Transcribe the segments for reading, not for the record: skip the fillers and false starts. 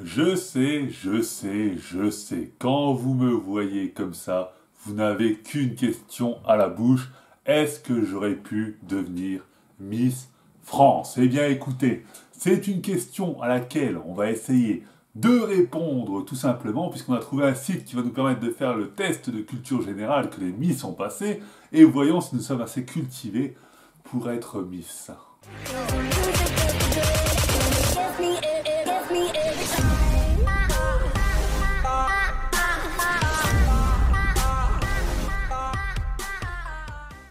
Je sais. Quand vous me voyez comme ça, vous n'avez qu'une question à la bouche. Est-ce que j'aurais pu devenir Miss France? Eh bien écoutez, c'est une question à laquelle on va essayer de répondre tout simplement, puisqu'on a trouvé un site qui va nous permettre de faire le test de culture générale que les Miss ont passé, et voyons si nous sommes assez cultivés pour être Miss.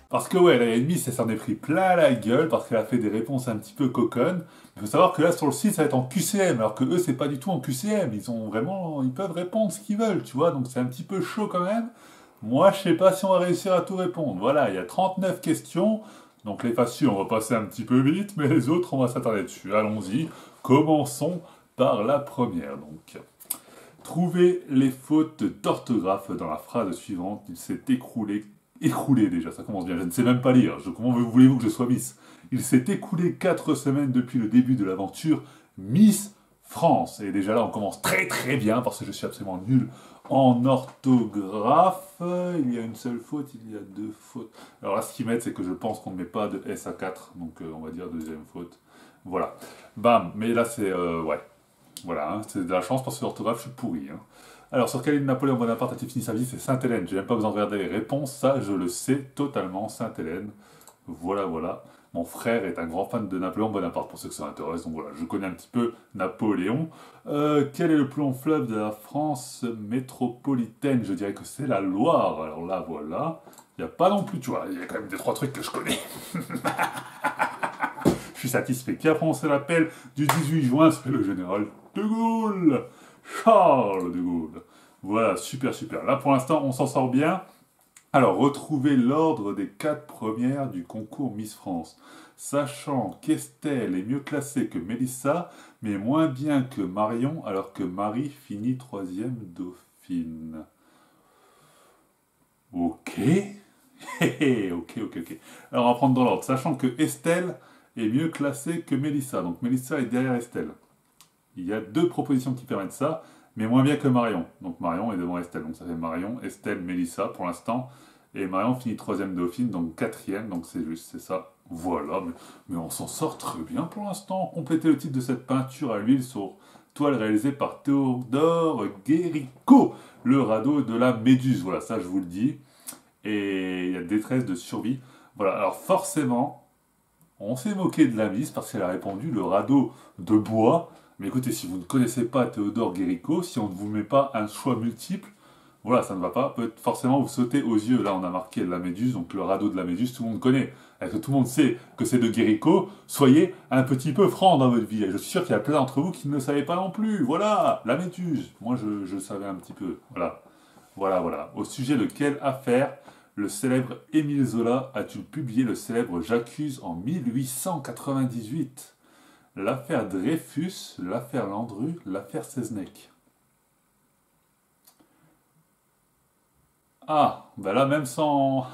Parce que ouais, la Miss, elle s'en est pris plein la gueule parce qu'elle a fait des réponses un petit peu coconnes. Il faut savoir que là, sur le site, ça va être en QCM, alors que eux, c'est pas du tout en QCM. Ils peuvent répondre ce qu'ils veulent, tu vois, donc c'est un petit peu chaud quand même. Moi, je sais pas si on va réussir à tout répondre. Voilà, il y a 39 questions, donc les faciles, on va passer un petit peu vite, mais les autres, on va s'attarder dessus. Allons-y, commençons par la première, donc. Trouver les fautes d'orthographe dans la phrase suivante. Il s'est écroulé déjà, ça commence bien. Je ne sais même pas lire. Comment voulez-vous que je sois Miss? Il s'est écoulé 4 semaines depuis le début de l'aventure Miss France. Et déjà là, on commence très très bien parce que je suis absolument nul en orthographe. Il y a une seule faute, il y a 2 fautes. Alors là, ce qu'ils mettent, c'est que je pense qu'on ne met pas de S à 4, donc on va dire deuxième faute. Voilà. Bam. Mais là, ouais. Voilà, hein, c'est de la chance parce que l'orthographe, je suis pourri. Hein. Alors, sur quelle île Napoléon Bonaparte a-t-il fini sa vie? C'est Sainte-Hélène. J'ai même pas besoin de regarder les réponses, ça, je le sais totalement, Sainte-Hélène. Voilà, voilà. Mon frère est un grand fan de Napoléon Bonaparte, pour ceux que ça intéresse. Donc voilà, je connais un petit peu Napoléon. Quel est le plus long fleuve de la France métropolitaine? Je dirais que c'est la Loire. Alors là, voilà. Il n'y a pas non plus, tu vois, il y a quand même des 3 trucs que je connais. Je suis satisfait. Qui a prononcé l'appel du 18 juin? C'est le général de Gaulle. Charles de Gaulle. Voilà, super, super. Là, pour l'instant, on s'en sort bien. Alors, retrouvez l'ordre des 4 premières du concours Miss France. Sachant qu'Estelle est mieux classée que Mélissa, mais moins bien que Marion, alors que Marie finit 3e dauphine. Ok. Ok. Alors, on va prendre dans l'ordre. Sachant que Estelle est mieux classée que Mélissa. Donc, Mélissa est derrière Estelle. Il y a 2 propositions qui permettent ça, mais moins bien que Marion. Donc Marion est devant Estelle. Donc ça fait Marion, Estelle, Mélissa pour l'instant. Et Marion finit 3e dauphine, donc 4e, donc c'est juste, c'est ça. Voilà, mais on s'en sort très bien pour l'instant. Complétez le titre de cette peinture à l'huile sur toile réalisée par Théodore Guéricault, le radeau de la Méduse. Voilà, ça je vous le dis. Et il y a détresse de survie. Voilà, alors forcément, on s'est moqué de la Miss parce qu'elle a répondu le radeau de bois. Mais écoutez, si vous ne connaissez pas Théodore Guéricault, si on ne vous met pas un choix multiple, voilà, ça ne va pas. Peut forcément vous sauter aux yeux. Là, on a marqué la Méduse, donc le radeau de la Méduse, tout le monde connaît. Est-ce que tout le monde sait que c'est de Guéricault? Soyez un petit peu franc dans votre vie. Et je suis sûr qu'il y a plein d'entre vous qui ne le savaient pas non plus. Voilà, la Méduse. Moi, je savais un petit peu. Voilà. Au sujet de quelle affaire le célèbre Émile Zola a-t-il publié le célèbre J'accuse en 1898? L'affaire Dreyfus, l'affaire Landru, l'affaire Seznec. Ah, ben là, même sans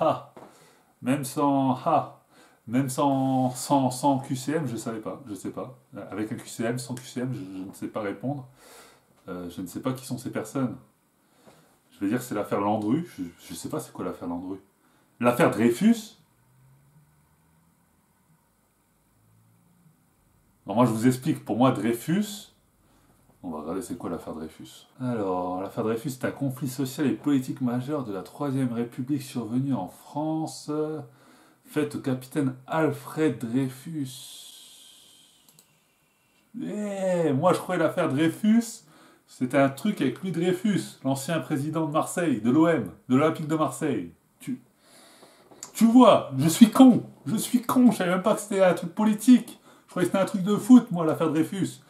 QCM, je savais pas, je sais pas. Avec un QCM, sans QCM, je ne sais pas répondre. Je ne sais pas qui sont ces personnes. Je vais dire que c'est l'affaire Landru, je ne sais pas c'est quoi l'affaire Landru. L'affaire Dreyfus? Alors moi je vous explique, pour moi Dreyfus, on va regarder c'est quoi l'affaire Dreyfus. Alors, l'affaire Dreyfus est un conflit social et politique majeur de la Troisième République survenu en France, faite au capitaine Alfred Dreyfus. Moi je croyais l'affaire Dreyfus, c'était un truc avec Louis Dreyfus, l'ancien président de Marseille, de l'OM, de l'Olympique de Marseille. Tu vois, je savais même pas que c'était un truc politique. Je croyais que c'était un truc de foot, moi, l'affaire Dreyfus.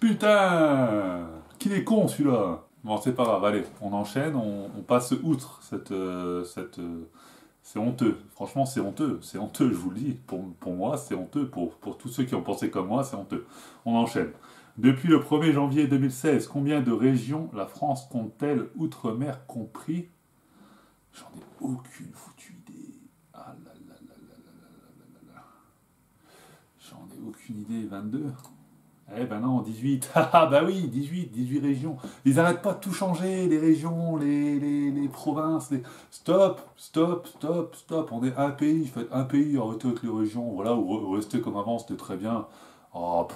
Putain, qu'il est con celui-là. Bon, c'est pas grave, allez, on enchaîne, on passe outre c'est honteux. Franchement, c'est honteux, je vous le dis. Pour moi, c'est honteux. Pour tous ceux qui ont pensé comme moi, c'est honteux. On enchaîne. Depuis le 1er janvier 2016, combien de régions la France compte-t-elle, outre-mer compris? J'en ai aucune foutue idée. Ah là là là là là là là là là. J'en ai aucune idée, 22. Eh ben non, 18. Ah bah oui, 18 régions. Ils arrêtent pas de tout changer, les régions, les provinces. Stop, stop, stop, stop. On est un pays, faites un pays, arrêtez avec les régions. Voilà, ou restez comme avant, c'était très bien. Oh,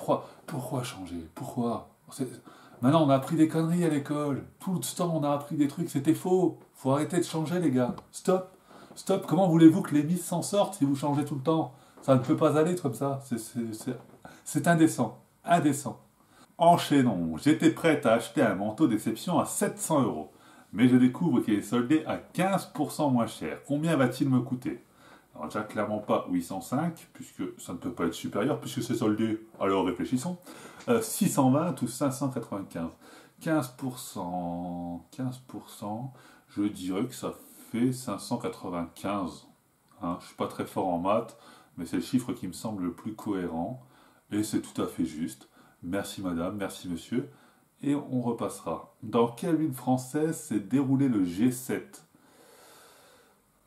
pourquoi changer? Pourquoi? Maintenant, on a appris des conneries à l'école. Tout le temps, on a appris des trucs, c'était faux. Faut arrêter de changer, les gars. Stop, stop. Comment voulez-vous que les Miss s'en sortent si vous changez tout le temps? Ça ne peut pas aller comme ça. C'est indécent. Indécent. Enchaînons. J'étais prête à acheter un manteau d'exception à 700 euros. Mais je découvre qu'il est soldé à 15% moins cher. Combien va-t-il me coûter? Alors déjà clairement pas 805, puisque ça ne peut pas être supérieur, puisque c'est soldé. Alors réfléchissons. 620 ou 595. 15%, 15%, je dirais que ça fait 595. Hein, je suis pas très fort en maths, mais c'est le chiffre qui me semble le plus cohérent. Et c'est tout à fait juste. Merci madame, merci monsieur. Et on repassera. Dans quelle ville française s'est déroulé le G7?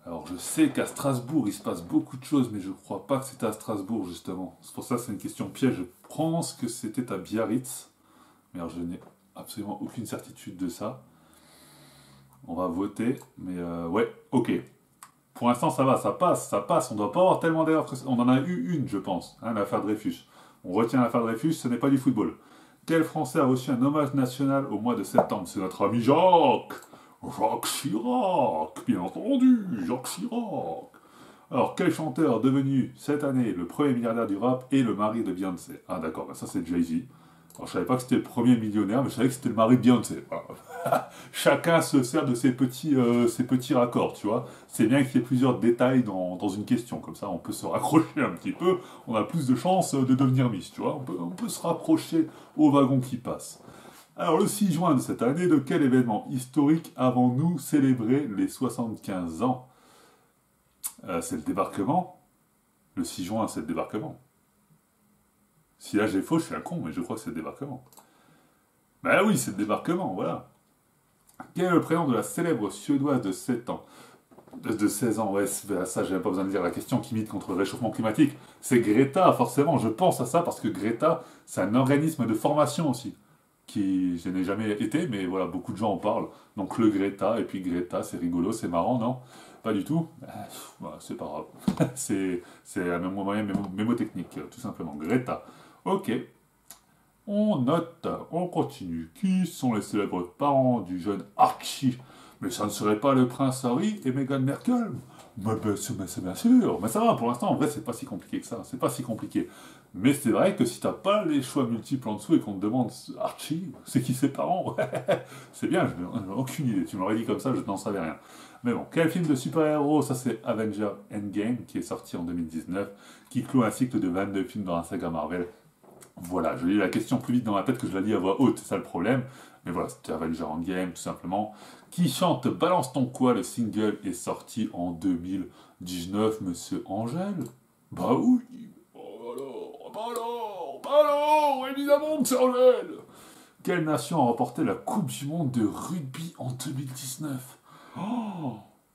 Alors je sais qu'à Strasbourg il se passe beaucoup de choses, mais je ne crois pas que c'était à Strasbourg justement. C'est pour ça que c'est une question piège. Je pense que c'était à Biarritz. Mais alors je n'ai absolument aucune certitude de ça. On va voter, mais ouais, ok. Pour l'instant ça va, ça passe, ça passe. On ne doit pas avoir tellement d'erreurs. On en a eu une, je pense, hein, l'affaire Dreyfus. On retient l'affaire Dreyfus, ce n'est pas du football. Quel Français a reçu un hommage national au mois de septembre? C'est notre ami Jacques. Jacques Chirac, bien entendu, Jacques Chirac. Alors, quel chanteur devenu cette année le premier milliardaire du rap et le mari de Beyoncé? Ah d'accord, bah ça c'est Jay-Z. Alors je savais pas que c'était le premier millionnaire, mais je savais que c'était le mari de Beyoncé. Voilà. Chacun se sert de ses petits raccords, tu vois. C'est bien qu'il y ait plusieurs détails dans une question, comme ça on peut se raccrocher un petit peu, on a plus de chances de devenir Miss, tu vois. On peut se rapprocher au wagon qui passe. Alors le 6 juin de cette année, de quel événement historique avons-nous célébré les 75 ans? C'est le débarquement. Le 6 juin, c'est le débarquement. Si là j'ai faux, je suis un con, mais je crois que c'est le débarquement. Ben oui, c'est le débarquement, voilà. Quel est le prénom de la célèbre Suédoise de 7 ans? De 16 ans, ouais, ça j'ai pas besoin de dire la question qui milite contre le réchauffement climatique. C'est Greta, forcément, je pense à ça parce que Greta, c'est un organisme de formation aussi. Qui, je n'ai jamais été, mais voilà, beaucoup de gens en parlent. Donc le Greta, et puis Greta, c'est rigolo, c'est marrant, non? Pas du tout. Voilà, c'est pas grave. C'est un moyen mémotechnique, tout simplement. Greta. Ok, on note, on continue. Qui sont les célèbres parents du jeune Archie? Mais ça ne serait pas le prince Harry et Meghan Merkel? C'est bien sûr. Mais ça va, pour l'instant, en vrai, c'est pas si compliqué que ça. C'est pas si compliqué. Mais c'est vrai que si t'as pas les choix multiples en dessous et qu'on te demande Archie, c'est qui ses parents? C'est bien, je n'ai aucune idée. Tu m'aurais dit comme ça, je n'en savais rien. Mais bon, quel film de super-héros? Ça, c'est Avenger Endgame, qui est sorti en 2019, qui clôt un cycle de 22 films dans la saga Marvel. Voilà, je lis la question plus vite dans ma tête que je la lis à voix haute, c'est ça le problème. Mais voilà, c'était Avenger Endgame, tout simplement. Qui chante Balance ton quoi? Le single est sorti en 2019, monsieur Angèle? Bah oui. Bah alors, évidemment que c'est Angèle. Quelle nation a remporté la Coupe du Monde de rugby en 2019? Oh,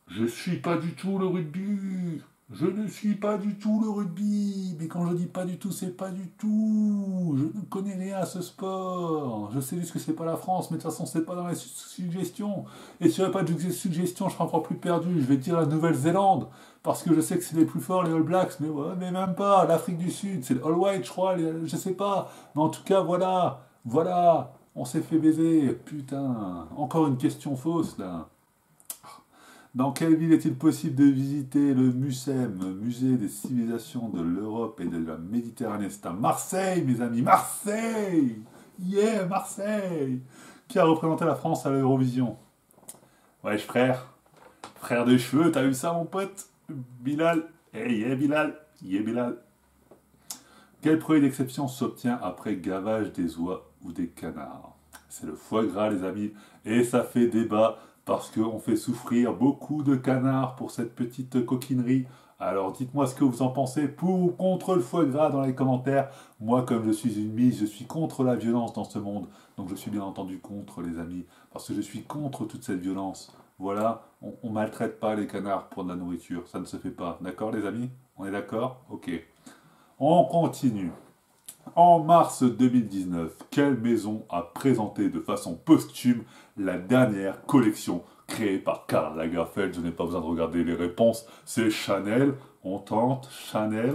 je suis pas du tout le rugby. Je ne suis pas du tout le rugby. Mais quand je dis pas du tout, c'est pas du tout. Je ne connais rien à ce sport. Je sais juste que c'est pas la France, mais de toute façon, c'est pas dans les suggestions. Et s'il n'y avait pas de suggestions, je serais encore plus perdu. Je vais dire la Nouvelle-Zélande. Parce que je sais que c'est les plus forts, les All Blacks. Mais, ouais, mais même pas. L'Afrique du Sud, c'est le All White, je crois. Je sais pas. Mais en tout cas, voilà. Voilà. On s'est fait baiser. Putain. Encore une question fausse, là. Dans quelle ville est-il possible de visiter le MUSEM, Musée des civilisations de l'Europe et de la Méditerranée? C'est à Marseille, mes amis, Marseille! Yeah, Marseille! Qui a représenté la France à l'Eurovision? Wesh frère, frère de cheveux, t'as vu ça mon pote? Bilal, hey yeah Bilal, yeah Bilal. Quel produit d'exception s'obtient après gavage des oies ou des canards? C'est le foie gras les amis, et ça fait débat parce qu'on fait souffrir beaucoup de canards pour cette petite coquinerie. Alors dites-moi ce que vous en pensez pour ou contre le foie gras dans les commentaires. Moi, comme je suis une mise, je suis contre la violence dans ce monde. Donc je suis bien entendu contre les amis, parce que je suis contre toute cette violence. Voilà, on maltraite pas les canards pour de la nourriture, ça ne se fait pas. D'accord les amis? On est d'accord? Ok. On continue. En mars 2019, quelle maison a présenté de façon posthume la dernière collection créée par Karl Lagerfeld? Je n'ai pas besoin de regarder les réponses, c'est Chanel. On tente Chanel.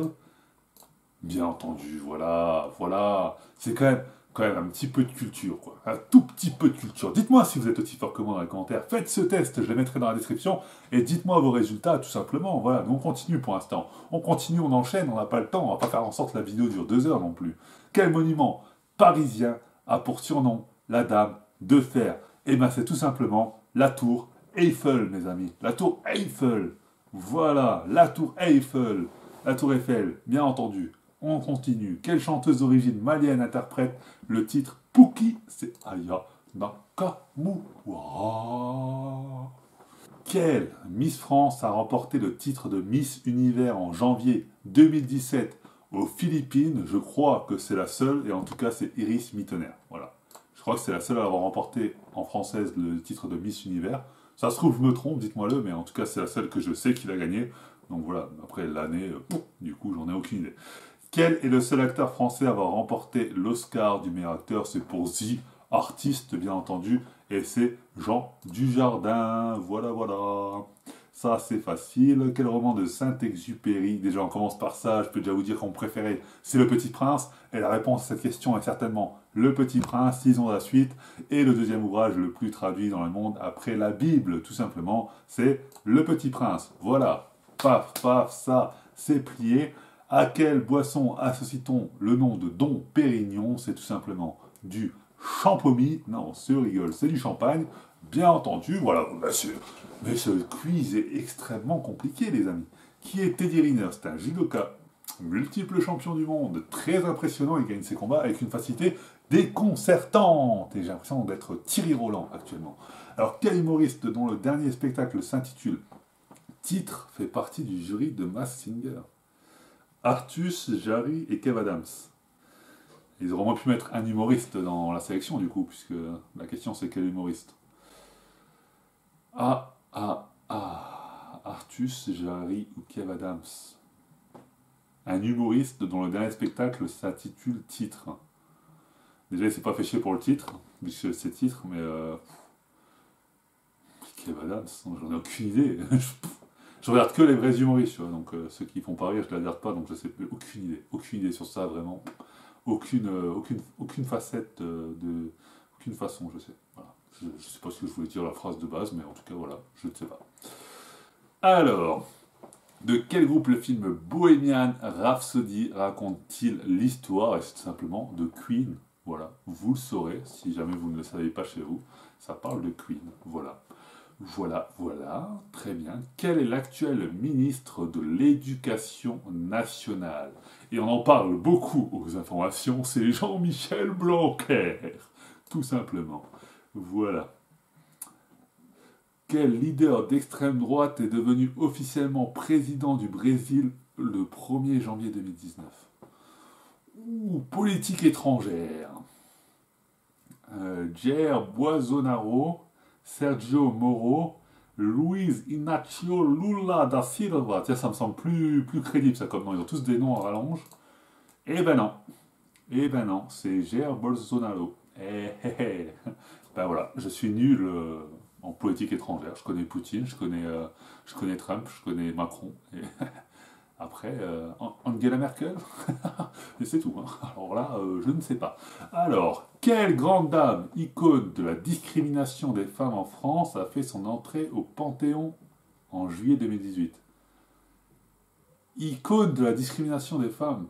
Bien entendu, voilà, voilà. C'est quand même un petit peu de culture, quoi. Un tout petit peu de culture. Dites-moi si vous êtes aussi fort que moi dans les commentaires. Faites ce test, je les mettrai dans la description. Et dites-moi vos résultats, tout simplement. Voilà, nous on continue pour l'instant. On continue, on enchaîne, on n'a pas le temps. On va pas faire en sorte que la vidéo dure 2 heures non plus. Quel monument parisien a pour surnom la Dame de Fer? Eh bien, c'est tout simplement la tour Eiffel, mes amis. La tour Eiffel. Voilà, la tour Eiffel. La tour Eiffel, bien entendu. On continue. Quelle chanteuse d'origine malienne interprète le titre Pouki? C'est Aya Nakamura. Quelle Miss France a remporté le titre de Miss Univers en janvier 2017 aux Philippines? Je crois que c'est la seule, et en tout cas c'est Iris Mittener. Voilà. Je crois que c'est la seule à avoir remporté en française le titre de Miss Univers. Ça se trouve, je me trompe, dites-moi-le, mais en tout cas c'est la seule que je sais qu'il a gagné. Donc voilà, après l'année, du coup j'en ai aucune idée. Quel est le seul acteur français à avoir remporté l'Oscar du meilleur acteur? C'est pour The Artist, bien entendu, et c'est Jean Dujardin. Voilà, voilà. Ça, c'est facile. Quel roman de Saint-Exupéry? Déjà, on commence par ça. Je peux déjà vous dire qu'on préférait, c'est Le Petit Prince. Et la réponse à cette question est certainement Le Petit Prince. Lisons la suite. Et le deuxième ouvrage le plus traduit dans le monde après la Bible, tout simplement, c'est Le Petit Prince. Voilà. Paf, paf, ça, c'est plié. À quelle boisson associe-t-on le nom de Dom Pérignon? C'est tout simplement du champomis. Non, se rigole, c'est du champagne. Bien entendu, voilà, bien sûr. Mais ce quiz est extrêmement compliqué, les amis. Qui est Teddy Riner? C'est un judoka, multiple champion du monde, très impressionnant. Il gagne ses combats avec une facilité déconcertante. Et j'ai l'impression d'être Thierry Roland actuellement. Alors, quel humoriste dont le dernier spectacle s'intitule Titre fait partie du jury de Masked Singer? Artus, Jarry et Kev Adams. Ils auraient moins pu mettre un humoriste dans la sélection, du coup, puisque la question c'est quel humoriste? Artus, Jarry ou Kev Adams. Un humoriste dont le dernier spectacle s'intitule Titre. Déjà, il s'est pas fait chier pour le titre, puisque c'est titre, mais. Kev Adams, j'en ai aucune idée. Je regarde que les vrais humoristes, tu vois, donc ceux qui font pas rire, je les regarde pas, donc je sais plus, aucune idée sur ça, vraiment. Aucune facette aucune façon, je sais. Voilà. Je ne sais pas ce que je voulais dire la phrase de base, mais en tout cas, voilà, je ne sais pas. Alors, de quel groupe le film Bohemian Rhapsody raconte-t-il l'histoire? Et c'est tout simplement de Queen. Voilà, vous le saurez, si jamais vous ne le savez pas chez vous, ça parle de Queen, voilà. Voilà, voilà, très bien. Quel est l'actuel ministre de l'Éducation nationale? Et on en parle beaucoup aux informations, c'est Jean-Michel Blanquer, tout simplement. Voilà. Quel leader d'extrême droite est devenu officiellement président du Brésil le 1er janvier 2019? Ouh, politique étrangère. Jair Bolsonaro, Sergio Moro, Luiz Inácio Lula da Silva. Tiens, ça me semble plus crédible ça comme nom. Ils ont tous des noms en rallonge. Eh ben non. Eh ben non, c'est Jair Bolsonaro. Ben voilà, je suis nul en politique étrangère. Je connais Poutine, je connais Trump, je connais Macron. Et après, Angela Merkel. Et c'est tout. Hein. Alors là, je ne sais pas. Alors, quelle grande dame, icône de la discrimination des femmes en France, a fait son entrée au Panthéon en juillet 2018? Icône de la discrimination des femmes.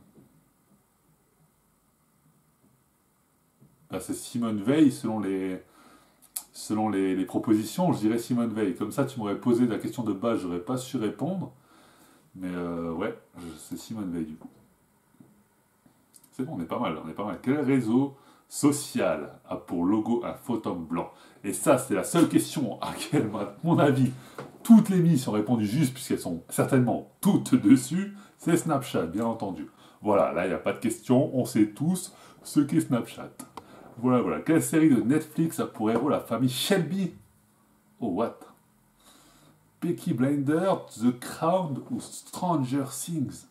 Ben, c'est Simone Veil, selon les propositions, je dirais Simone Veil. Comme ça, tu m'aurais posé la question de base, j'aurais pas su répondre. Mais ouais, c'est Simone Veil du coup. C'est bon, on est pas mal, on est pas mal. Quel réseau social a pour logo un photon blanc? Et ça, c'est la seule question à laquelle, à mon avis, toutes les miss ont répondu juste, puisqu'elles sont certainement toutes dessus. C'est Snapchat, bien entendu. Voilà, là, il n'y a pas de question, on sait tous ce qu'est Snapchat. Voilà, voilà. Quelle série de Netflix a pour héros la famille Shelby? Oh, what? Peaky Blinders, The Crown ou Stranger Things?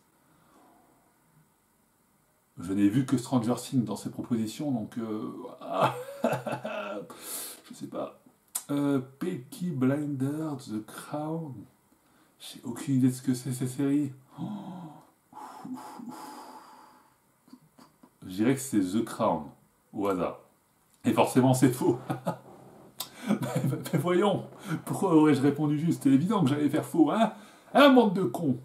Je n'ai vu que Stranger Things dans ses propositions, donc... je sais pas. Peaky Blinders, The Crown. J'ai aucune idée de ce que c'est ces séries. Je dirais que c'est The Crown, au hasard. Et forcément, c'est faux. Mais voyons, pourquoi aurais-je répondu juste? C'était évident que j'allais faire faux, hein? Un bande de cons.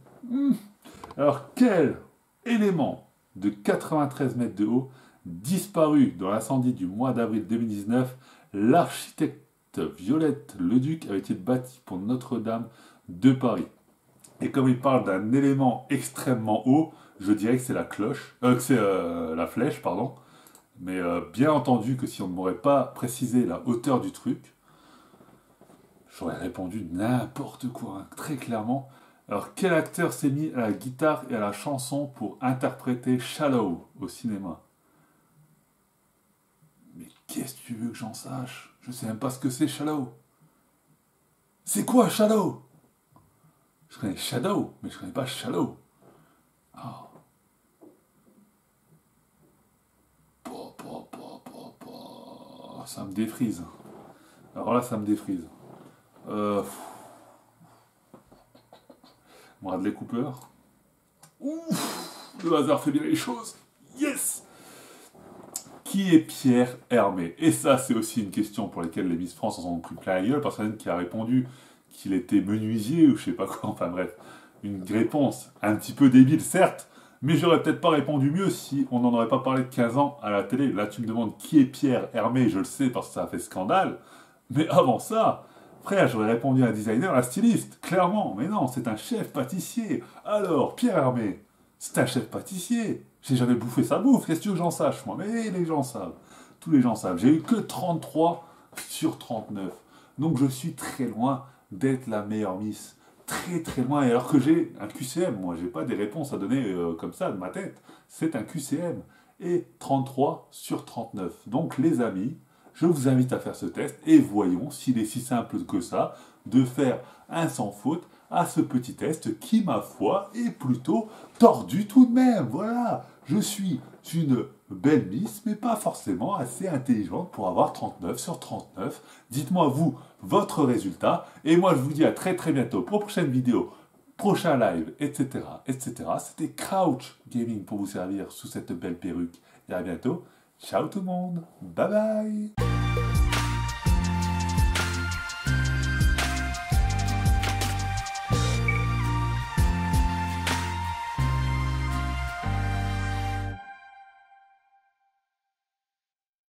Alors, quel élément de 93 mètres de haut, disparu dans l'incendie du mois d'avril 2019, l'architecte Violette Leduc avait-il bâti pour Notre-Dame de Paris? Et comme il parle d'un élément extrêmement haut, je dirais que c'est la cloche, que c'est la flèche, pardon. Mais bien entendu que si on ne m'aurait pas précisé la hauteur du truc, j'aurais répondu n'importe quoi, hein, très clairement. Alors, quel acteur s'est mis à la guitare et à la chanson pour interpréter Shallow au cinéma? Mais qu'est-ce que tu veux que j'en sache? Je sais même pas ce que c'est Shallow. C'est quoi Shallow? Je connais Shadow, mais je connais pas Shallow. Ah. Ça me défrise. Alors là, ça me défrise. Bradley Cooper. Ouf, le hasard fait bien les choses. Yes. Qui est Pierre Hermé? Et ça, c'est aussi une question pour laquelle les Miss France en ont pris plein la gueule, parce qu'il y en a une qui a répondu qu'il était menuisier ou je sais pas quoi, enfin bref. Une réponse un petit peu débile, certes, mais j'aurais peut-être pas répondu mieux si on n'en aurait pas parlé de 15 ans à la télé. Là, tu me demandes qui est Pierre Hermé, je le sais parce que ça a fait scandale. Mais avant ça, frère, j'aurais répondu à un designer, un styliste, clairement. Mais non, c'est un chef pâtissier. Alors, Pierre Hermé, c'est un chef pâtissier. J'ai jamais bouffé sa bouffe, qu'est-ce que tu veux que j'en sache, moi? Mais les gens savent. Tous les gens savent. J'ai eu que 33 sur 39. Donc je suis très loin d'être la meilleure Miss. Très très loin. Et alors que j'ai un QCM, moi, j'ai pas des réponses à donner comme ça de ma tête. C'est un QCM. Et 33 sur 39. Donc les amis, je vous invite à faire ce test et voyons s'il est si simple que ça de faire un sans faute à ce petit test qui, ma foi, est plutôt tordu tout de même. Voilà, je suis une belle Miss, mais pas forcément assez intelligente pour avoir 39 sur 39. Dites-moi, vous, votre résultat. Et moi, je vous dis à très très bientôt pour une prochaine vidéo, prochain live, etc. etc. C'était Crouch Gaming pour vous servir sous cette belle perruque. Et à bientôt. Ciao tout le monde. Bye bye.